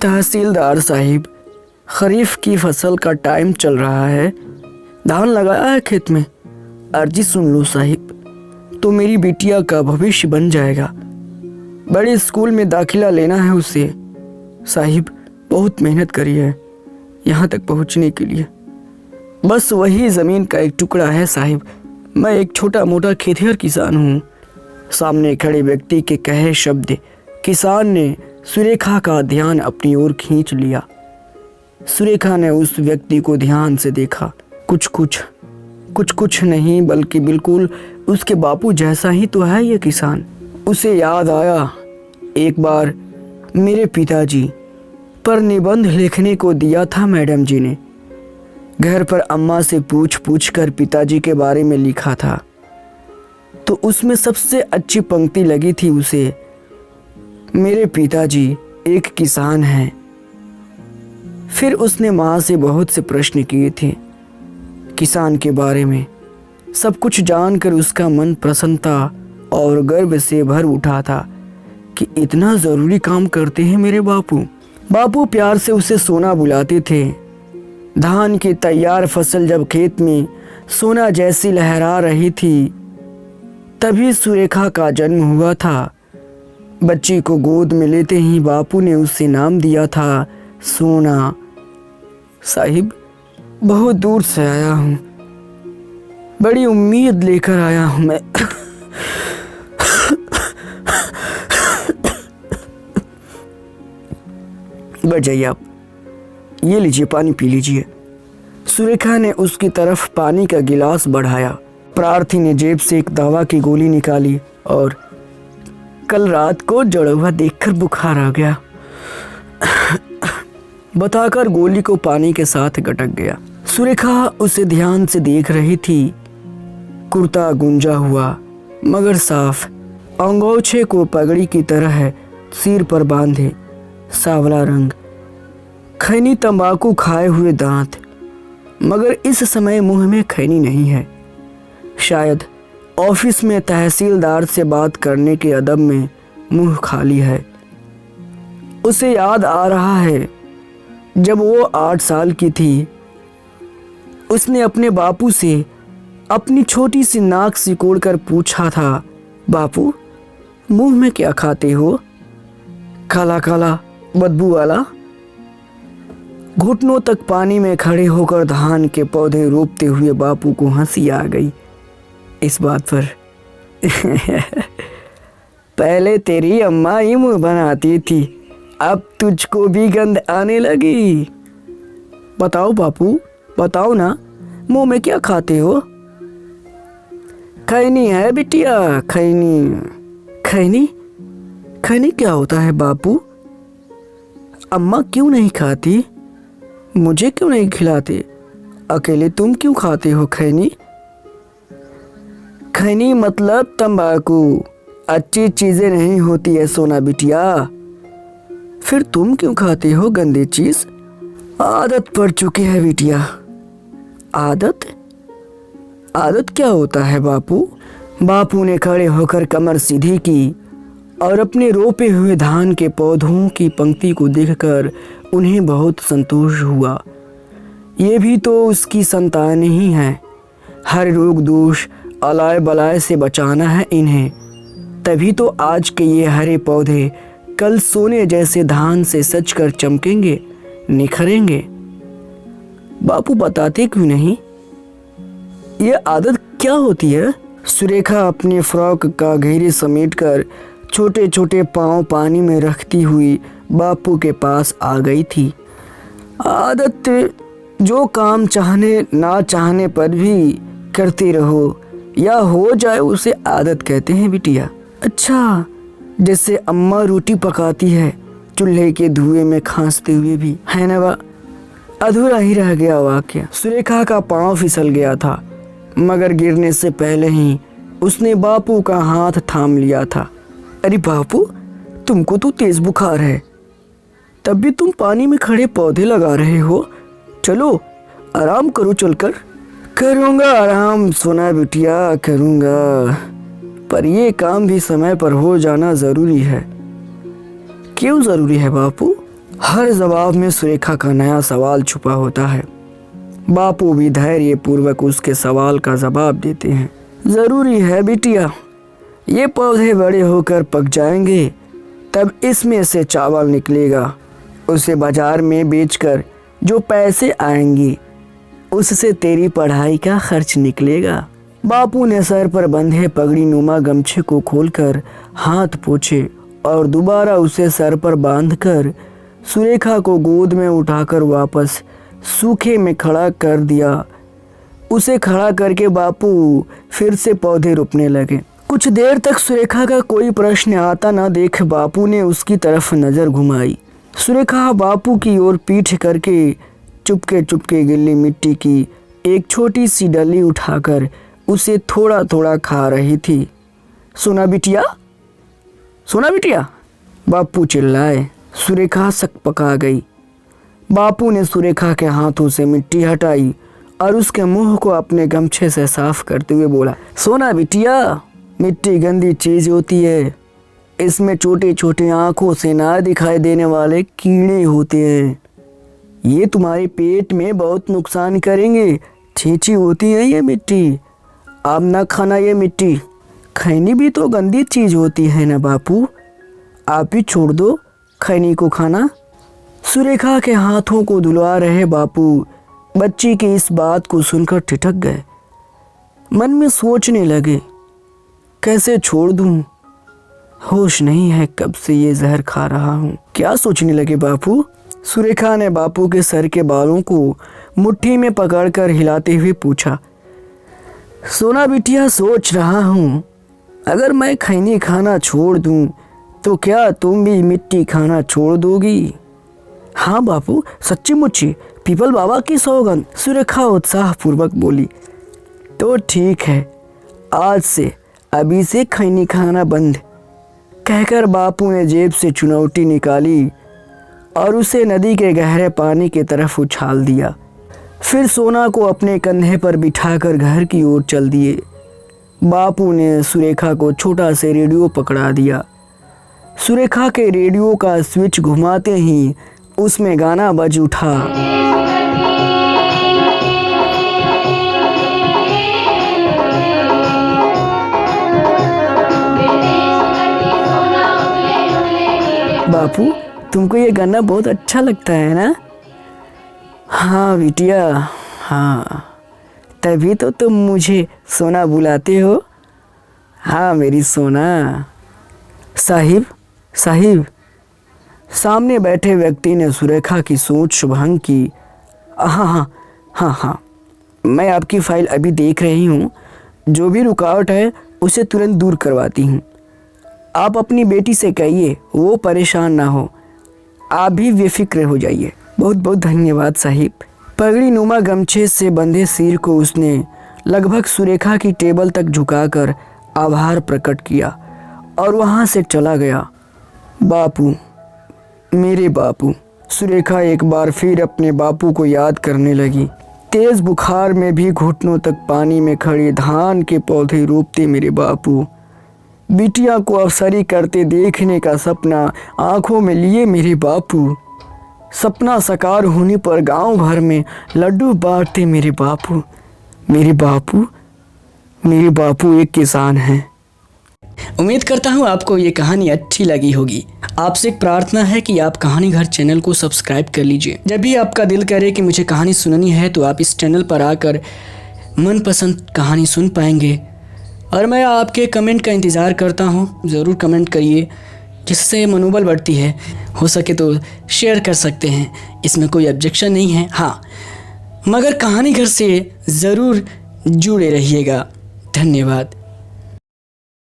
तहसीलदार साहिब, खरीफ की फसल का टाइम चल रहा है। धान लगाया है खेत में। अर्जी सुन लो साहिब, तो मेरी बिटिया का भविष्य बन जाएगा। बड़े स्कूल में दाखिला लेना है उसे। साहिब बहुत मेहनत करी है यहाँ तक पहुँचने के लिए। बस वही ज़मीन का एक टुकड़ा है साहिब। मैं एक छोटा मोटा खेतिहर किसान हूँ। सामने खड़े व्यक्ति के कहे शब्द किसान ने सुरेखा का ध्यान अपनी ओर खींच लिया। सुरेखा ने उस व्यक्ति को ध्यान से देखा। कुछ नहीं बल्कि बिल्कुल उसके बापू जैसा ही तो है ये किसान। उसे याद आया, एक बार मेरे पिताजी पर निबंध लिखने को दिया था मैडम जी ने। घर पर अम्मा से पूछ कर पिताजी के बारे में लिखा था, तो उसमें सबसे अच्छी पंक्ति लगी थी उसे, मेरे पिताजी एक किसान हैं। फिर उसने माँ से बहुत से प्रश्न किए थे किसान के बारे में। सब कुछ जानकर उसका मन प्रसन्नता और गर्व से भर उठा था कि इतना ज़रूरी काम करते हैं मेरे बापू। बापू प्यार से उसे सोना बुलाते थे। धान की तैयार फसल जब खेत में सोना जैसी लहरा रही थी, तभी सुरेखा का जन्म हुआ था। बच्ची को गोद में लेते ही बापू ने उसे नाम दिया था सोना। साहिब बहुत दूर से आया हूँ, बड़ी उम्मीद लेकर आया हूँ मैं। बैठ जाइए आप, ये लीजिए पानी पी लीजिए। सुरेखा ने उसकी तरफ पानी का गिलास बढ़ाया। प्रार्थी ने जेब से एक दवा की गोली निकाली और कल रात को जड़ा हुआ देखकर बुखार आ गया बताकर गोली को पानी के साथ गटक गया। सुरेखा उसे ध्यान से देख रही थी। कुर्ता गुंजा हुआ मगर साफ, अंगोछे को पगड़ी की तरह सिर पर बांधे, सांवला रंग, खैनी तंबाकू खाए हुए दांत, मगर इस समय मुंह में खैनी नहीं है। शायद ऑफिस में तहसीलदार से बात करने के अदब में मुंह खाली है। उसे याद आ रहा है जब वो 8 साल की थी, उसने अपने बापू से अपनी छोटी सी नाक सिकोड़ कर पूछा था, बापू मुंह में क्या खाते हो? काला काला बदबू वाला। घुटनों तक पानी में खड़े होकर धान के पौधे रोपते हुए बापू को हंसी आ गई इस बात पर। पहले तेरी अम्मा ही मुंह बनाती थी, अब तुझको भी गंध आने लगी। बताओ बापू, बताओ ना, मुंह में क्या खाते हो? खैनी है बिटिया, खैनी। खैनी? खैनी क्या होता है बापू? अम्मा क्यों नहीं खाती? मुझे क्यों नहीं खिलाते? अकेले तुम क्यों खाते हो खैनी? खैनी मतलब तंबाकू। अच्छी चीजें नहीं होती है सोना बिटिया। फिर तुम क्यों खाते हो गंदी चीज? आदत पड़ चुकी है बिटिया। आदत? आदत क्या होता है बापू? बापू ने खड़े होकर कमर सीधी की और अपने रोपे हुए धान के पौधों की पंक्ति को देखकर उन्हें बहुत संतोष हुआ। ये भी तो उसकी संतान ही है। हर रोग दोष अलाय बलाय से बचाना है इन्हें। तभी तो आज के ये हरे पौधे कल सोने जैसे धान से सजकर चमकेंगे, निखरेंगे। बापू बताते क्यों नहीं? ये आदत क्या होती है? सुरेखा अपने फ्रॉक का घेरे समेटकर छोटे छोटे पांव पानी में रखती हुई बापू के पास आ गई थी। आदत जो काम चाहने ना चाहने पर भी करते रहो या हो जाए उसे आदत कहते हैं बिटिया। अच्छा, जैसे अम्मा रोटी पकाती है चूल्हे के धुएं में खांसते हुए भी, है ना बा? अधूरा ही रह गया वाक्य। सुरेखा का पांव फिसल गया था, मगर गिरने से पहले ही उसने बापू का हाथ थाम लिया था। अरे बापू, तुमको तो तेज बुखार है, तब भी तुम पानी में खड़े पौधे लगा रहे हो। चलो आराम करो चलकर। करूँगा आराम सोना बिटिया, करूँगा, पर ये काम भी समय पर हो जाना ज़रूरी है। क्यों ज़रूरी है बापू? हर जवाब में सुरेखा का नया सवाल छुपा होता है। बापू भी धैर्य पूर्वक उसके सवाल का जवाब देते हैं। ज़रूरी है बिटिया, ये पौधे बड़े होकर पक जाएंगे, तब इसमें से चावल निकलेगा। उसे बाजार में बेचकर जो पैसे आएंगे उससे तेरी पढ़ाई का खर्च निकलेगा। बापू ने सर पर बंधे पगड़ी नुमा गमछे को खोलकर हाथ पोंछे और दोबारा उसे सर पर बांधकर सुरेखा को गोद में उठाकर वापस सूखे में खड़ा कर दिया। उसे खड़ा करके बापू फिर से पौधे रोपने लगे। कुछ देर तक सुरेखा का कोई प्रश्न आता न देख बापू ने उसकी तरफ नज़र घुमाई। सुरेखा बापू की ओर पीठ करके चुपके चुपके गिल्ली मिट्टी की एक छोटी सी डली उठाकर उसे थोड़ा थोड़ा खा रही थी। सोना बिटिया, सोना बिटिया, बापू चिल्लाए। सुरेखा सकपका गई। बापू ने सुरेखा के हाथों से मिट्टी हटाई और उसके मुंह को अपने गमछे से साफ करते हुए बोला, सोना बिटिया, मिट्टी गंदी चीज होती है। इसमें छोटे छोटे आंखों से ना दिखाई देने वाले कीड़े होते हैं। ये तुम्हारे पेट में बहुत नुकसान करेंगे। छींची होती है ये मिट्टी। आप ना खाना ये मिट्टी। खैनी भी तो गंदी चीज होती है ना बापू, आप ही छोड़ दो खैनी को खाना। सुरेखा के हाथों को धुलवा रहे बापू बच्ची की इस बात को सुनकर ठिठक गए। मन में सोचने लगे, कैसे छोड़ दूं? होश नहीं है कब से ये जहर खा रहा हूँ। क्या सोचने लगे बापू? सुरेखा ने बापू के सर के बालों को मुट्ठी में पकड़कर हिलाते हुए पूछा। सोना बिटिया, सोच रहा हूँ अगर मैं खैनी खाना छोड़ दूं तो क्या तुम भी मिट्टी खाना छोड़ दोगी? हाँ बापू, सच्ची मुच्ची, पीपल बाबा की सौगंध, सुरेखा उत्साहपूर्वक बोली। तो ठीक है, आज से अभी से खैनी खाना बंद, कहकर बापू ने जेब से चुनौती निकाली और उसे नदी के गहरे पानी की तरफ उछाल दिया। फिर सोना को अपने कंधे पर बिठाकर घर की ओर चल दिए। बापू ने सुरेखा को छोटा से रेडियो पकड़ा दिया। सुरेखा के रेडियो का स्विच घुमाते ही उसमें गाना बज उठा। बापू, तुमको ये गाना बहुत अच्छा लगता है ना? हाँ बिटिया, हाँ, तभी तो तुम मुझे सोना बुलाते हो। हाँ मेरी सोना। साहिब, साहिब, सामने बैठे व्यक्ति ने सुरेखा की सोच भंग की। हाँ हाँ हाँ हाँ, मैं आपकी फाइल अभी देख रही हूँ। जो भी रुकावट है उसे तुरंत दूर करवाती हूँ। आप अपनी बेटी से कहिए वो परेशान ना हो, आप भी बेफिक्र हो जाइए। बहुत बहुत धन्यवाद साहिब। पगड़ी नुमा गमछे से बंधे सिर को उसने लगभग सुरेखा की टेबल तक झुकाकर आभार प्रकट किया और वहाँ से चला गया। बापू, मेरे बापू। सुरेखा एक बार फिर अपने बापू को याद करने लगी। तेज बुखार में भी घुटनों तक पानी में खड़े धान के पौधे रोपते मेरे बापू। बिटिया को अफसरी करते देखने का सपना आंखों में लिए मेरे बापू। सपना साकार होने पर गांव भर में लड्डू बांटते मेरे बापू। मेरे बापू, मेरे बापू एक किसान हैं। उम्मीद करता हूँ आपको ये कहानी अच्छी लगी होगी। आपसे एक प्रार्थना है कि आप कहानी घर चैनल को सब्सक्राइब कर लीजिए। जब भी आपका दिल करे कि मुझे कहानी सुननी है तो आप इस चैनल पर आकर मनपसंद कहानी सुन पाएंगे। और मैं आपके कमेंट का इंतज़ार करता हूँ। ज़रूर कमेंट करिए, जिससे मनोबल बढ़ती है। हो सके तो शेयर कर सकते हैं, इसमें कोई ऑब्जेक्शन नहीं है। हाँ, मगर कहानी घर से ज़रूर जुड़े रहिएगा। धन्यवाद।